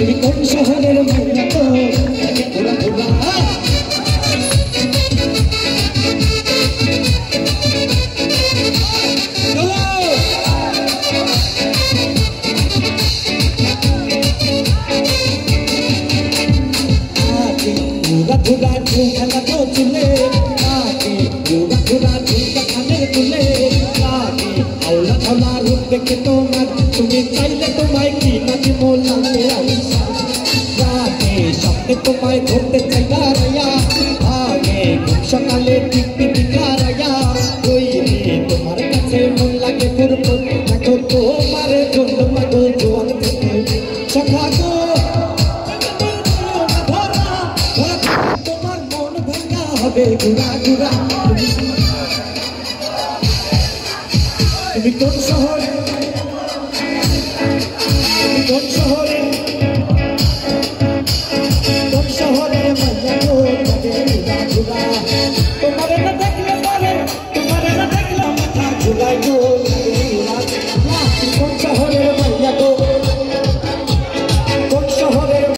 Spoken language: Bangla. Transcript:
তুমি কোন শহরের মাইয়া গো ঘোরা ঘোরা ঘুরা খেলা তো চুলে ঘুরা খানের তুলে আওলা খাওলা রূপ দেখে তোমার তুমি চাইলে তোমায় কি নাচি মোলাতে রাতে স্বপ্নে তোমায় ঘুরতে চাই রায়া আগে সকালে টিকটি দিখা রায়া ওই তোমার কাছে মন লাগে ফুরফুর দেখো তোমার জন্য মাগো জোয়ান থেকে সখা গো ঘুরা ঘুরা তুমি কোন শহরে কোন শহরে মাইয়া গো ঘুরা ঘুরা